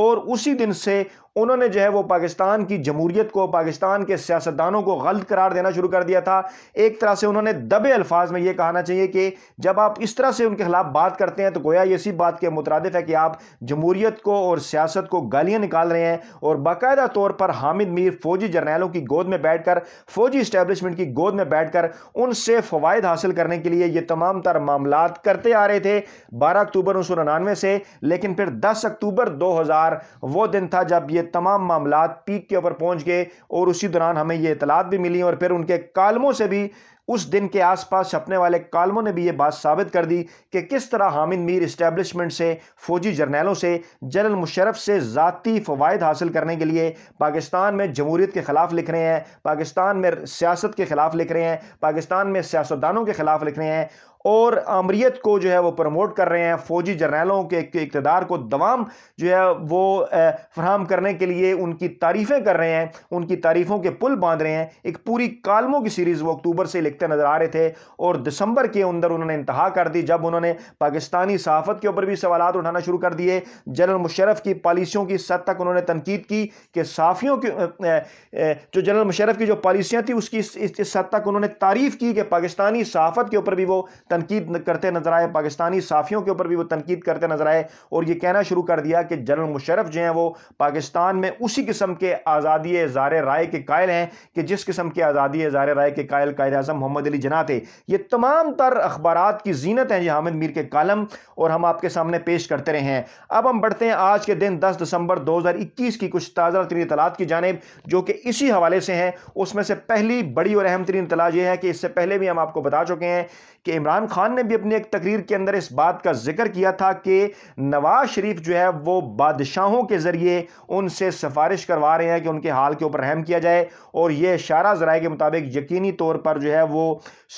اور اسی دن سے انہوں نے جو ہے وہ پاکستان کی جمہوریت کو، پاکستان کے سیاستدانوں کو غلط قرار دینا شروع کر دیا تھا۔ ایک طرح سے انہوں نے دبے الفاظ میں یہ کہنا چاہیے کہ جب آپ اس طرح سے ان کے خلاف بات کرتے ہیں تو گویا یہ اسی بات کے مترادف ہے کہ آپ جمہوریت کو اور سیاست کو گالیاں نکال رہے ہیں، اور باقاعدہ طور پر حامد میر فوجی جرنیلوں کی گود میں بیٹھ کر، فوجی اسٹیبلشمنٹ کی گود میں بیٹھ کر ان سے فوائد حاصل کرنے کے لیے یہ تمام تر معاملات کرتے آ رہے تھے 12 اکتوبر 1999 سے۔ لیکن پھر 10 اکتوبر 2000 وہ دن تھا جب یہ تمام معاملات پیک کے اوپر پہنچ گئے، اور اسی دوران ہمیں یہ اطلاعات بھی ملی، اور پھر ان کے کالموں سے بھی، اس دن کے آس پاس چھپنے والے کالموں نے بھی یہ بات ثابت کر دی کہ کس طرح حامد میر اسٹیبلشمنٹ سے، فوجی جرنیلوں سے، جنرل مشرف سے ذاتی فوائد حاصل کرنے کے لیے پاکستان میں جمہوریت کے خلاف لکھ رہے ہیں، پاکستان میں سیاست کے خلاف لکھ رہے ہیں، پاکستان میں سیاستدانوں کے خلاف لکھ رہے ہیں، اور آمریت کو جو ہے وہ پروموٹ کر رہے ہیں، فوجی جرنیلوں کے اقتدار کو دوام جو ہے وہ فراہم کرنے کے لیے ان کی تعریفیں کر رہے ہیں، ان کی تعریفوں کے پل باندھ رہے ہیں۔ ایک پوری کالموں کی سیریز وہ اکتوبر سے لکھتے نظر آ رہے تھے، اور دسمبر کے اندر انہوں نے انتہا کر دی جب انہوں نے پاکستانی صحافت کے اوپر بھی سوالات اٹھانا شروع کر دیے، جنرل مشرف کی پالیسیوں کی سطح تک انہوں نے تنقید کی کہ صحافیوں کی جو جنرل مشرف کی جو پالیسیاں تھیں اس کی اس حد تک انہوں نے تعریف کی کہ پاکستانی صحافت کے اوپر بھی وہ تنقید کرتے نظر آئے، پاکستانی صحافیوں کے اوپر بھی وہ تنقید کرتے نظر آئے، اور یہ کہنا شروع کر دیا کہ جنرل مشرف جو ہیں وہ پاکستان میں اسی قسم کے آزادی اظہار رائے کے قائل ہیں کہ جس قسم کے آزادی اظہار رائے کے قائل قائد اعظم محمد علی جناح تھے۔ یہ تمام تر اخبارات کی زینت ہیں یہ حامد میر کے کالم، اور ہم آپ کے سامنے پیش کرتے رہے ہیں۔ اب ہم بڑھتے ہیں آج کے دن 10 دسمبر 2021 کی کچھ تازہ ترین اطلاعات کی جانب، جو کہ اسی حوالے سے ہیں۔ اس میں سے پہلی بڑی اور اہم ترین اطلاع یہ ہے کہ اس سے پہلے بھی ہم آپ کو بتا چکے ہیں کہ عمران خان نے بھی اپنی ایک تقریر کے اندر اس بات کا ذکر کیا تھا کہ نواز شریف جو ہے وہ بادشاہوں کے ذریعے ان سے سفارش کروا رہے ہیں کہ ان کے حال کے اوپر رحم کیا جائے، اور یہ اشارہ ذرائع کے مطابق یقینی طور پر جو ہے وہ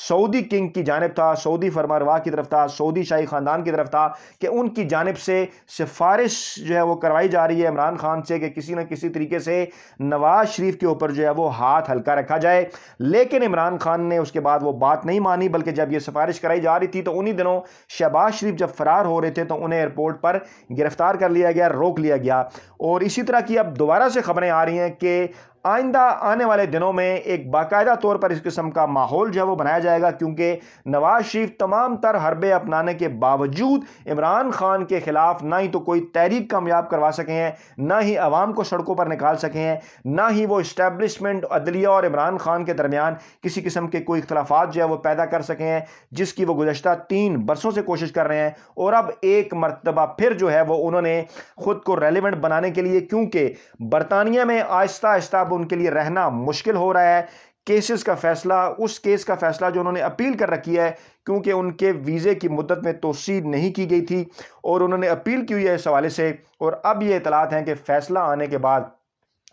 سعودی کنگ کی جانب تھا، سعودی فرمانروا کی طرف تھا، سعودی شاہی خاندان کی طرف تھا، کہ ان کی جانب سے سفارش جو ہے وہ کروائی جا رہی ہے عمران خان سے کہ کسی نہ کسی طریقے سے نواز شریف کے اوپر جو ہے وہ ہاتھ ہلکا رکھا جائے۔ لیکن عمران خان نے اس کے بعد وہ بات نہیں مانی، بلکہ جب یہ سفارش کرائی جا رہی تھی تو انہی دنوں شہباز شریف جب فرار ہو رہے تھے تو انہیں ایئرپورٹ پر گرفتار کر لیا گیا، روک لیا گیا، اور اسی طرح کی اب دوبارہ سے خبریں آ رہی ہیں کہ آئندہ آنے والے دنوں میں ایک باقاعدہ طور پر اس قسم کا ماحول جو ہے وہ بنایا جائے گا، کیونکہ نواز شریف تمام تر حربے اپنانے کے باوجود عمران خان کے خلاف نہ ہی تو کوئی تحریک کامیاب کروا سکے ہیں، نہ ہی عوام کو سڑکوں پر نکال سکے ہیں، نہ ہی وہ اسٹیبلشمنٹ، عدلیہ اور عمران خان کے درمیان کسی قسم کے کوئی اختلافات جو ہے وہ پیدا کر سکے ہیں، جس کی وہ گزشتہ 3 برسوں سے کوشش کر رہے ہیں۔ اور اب ایک مرتبہ پھر جو ہے وہ انہوں نے خود کو ریلیونٹ بنانے کے لیے، کیونکہ برطانیہ میں آہستہ آہستہ ان کے لیے رہنا مشکل ہو رہا ہے، کیسز کا فیصلہ، اس کیس کا فیصلہ جو انہوں نے اپیل کر رکھی ہے، کیونکہ ان کے ویزے کی مدت میں توسیع نہیں کی گئی تھی اور انہوں نے اپیل کی ہوئی ہے اس حوالے سے، اور اب یہ اطلاعات ہیں کہ فیصلہ آنے کے بعد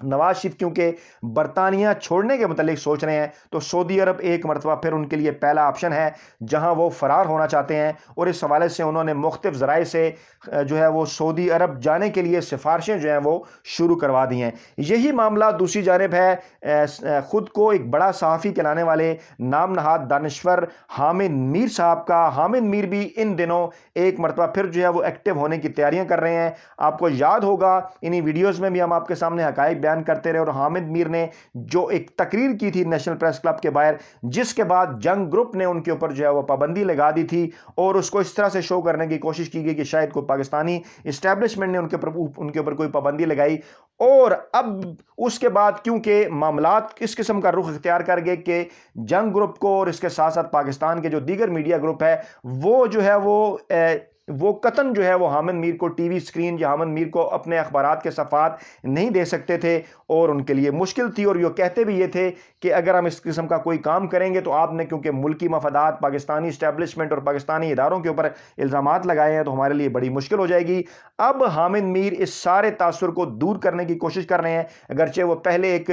نواز شریف کیونکہ برطانیہ چھوڑنے کے متعلق سوچ رہے ہیں تو سعودی عرب ایک مرتبہ پھر ان کے لیے پہلا آپشن ہے جہاں وہ فرار ہونا چاہتے ہیں، اور اس حوالے سے انہوں نے مختلف ذرائع سے جو ہے وہ سعودی عرب جانے کے لیے سفارشیں جو ہیں وہ شروع کروا دی ہیں۔ یہی معاملہ دوسری جانب ہے خود کو ایک بڑا صحافی کہلانے والے نام نہاد دانشور حامد میر صاحب کا۔ حامد میر بھی ان دنوں ایک مرتبہ پھر جو ہے وہ ایکٹیو ہونے کی تیاریاں کر رہے ہیں۔ آپ کو یاد ہوگا انہی ویڈیوز میں بھی ہم آپ کے سامنے حقائق بیان کرتے رہے، اور حامد میر نے جو ایک تقریر کی تھی نیشنل پریس کلب کے باہر، جس کے بعد جنگ گروپ نے ان کے اوپر جو ہے وہ پابندی لگا دی تھی، اور اس کو اس طرح سے شو کرنے کی کوشش کی گئی کہ شاید کوئی پاکستانی اسٹیبلشمنٹ نے ان کے اوپر کوئی پابندی لگائی، اور اب اس کے بعد کیونکہ معاملات اس قسم کا رخ اختیار کر گئے کہ جنگ گروپ کو اور اس کے ساتھ ساتھ پاکستان کے جو دیگر میڈیا گروپ ہے وہ جو ہے وہ قطن جو ہے وہ حامد میر کو ٹی وی سکرین یا حامد میر کو اپنے اخبارات کے صفحات نہیں دے سکتے تھے، اور ان کے لیے مشکل تھی، اور یہ کہتے بھی یہ تھے کہ اگر ہم اس قسم کا کوئی کام کریں گے تو آپ نے کیونکہ ملکی مفادات، پاکستانی اسٹیبلشمنٹ اور پاکستانی اداروں کے اوپر الزامات لگائے ہیں تو ہمارے لیے بڑی مشکل ہو جائے گی۔ اب حامد میر اس سارے تاثر کو دور کرنے کی کوشش کر رہے ہیں، اگرچہ وہ پہلے ایک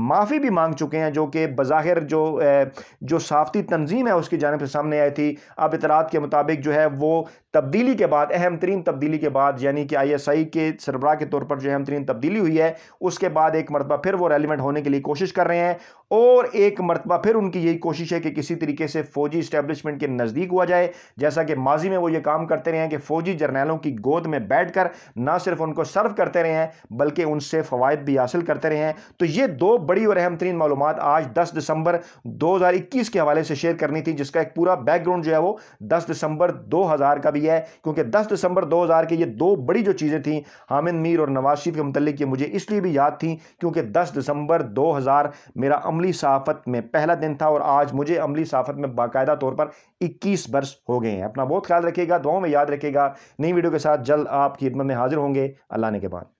معافی بھی مانگ چکے ہیں جو کہ بظاہر جو صحافتی تنظیم ہے اس کی جانب سے سامنے آئی تھی۔ اب اطلاعات کے مطابق جو ہے وہ تبدیلی کے بعد، اہم ترین تبدیلی کے بعد، یعنی کہ ISI کے سربراہ کے طور پر جو اہم ترین تبدیلی ہوئی ہے، اس کے بعد ایک مرتبہ پھر وہ ریلیونٹ ہونے کے لیے کوشش کر رہے ہیں، اور ایک مرتبہ پھر ان کی یہی کوشش ہے کہ کسی طریقے سے فوجی اسٹیبلشمنٹ کے نزدیک ہوا جائے، جیسا کہ ماضی میں وہ یہ کام کرتے رہے ہیں کہ فوجی جرنیلوں کی گود میں بیٹھ کر نہ صرف ان کو سرو کرتے رہے ہیں بلکہ ان سے فوائد بھی حاصل کرتے رہے ہیں۔ تو یہ دو بڑی اور اہم ترین معلومات آج 10 دسمبر 2021 کے حوالے سے شیئر کرنی تھی، جس کا ایک پورا بیک گراؤنڈ جو ہے وہ 10 دسمبر 2000 کا بھی ہے، کیونکہ 10 دسمبر 2000 کے یہ دو بڑی جو چیزیں تھیں حامد میر اور نواز شریف کے متعلق، یہ مجھے اس لیے بھی یاد تھیں کیونکہ 10 دسمبر 2000 میرا عملی صحافت میں پہلا دن تھا، اور آج مجھے عملی صحافت میں باقاعدہ طور پر 21 برس ہو گئے ہیں۔ اپنا بہت خیال رکھیے گا، دعاؤں میں یاد رکھیے گا۔ نئی ویڈیو کے ساتھ جلد آپ کی خدمت میں حاضر ہوں گے۔ اللہ نے کے بعد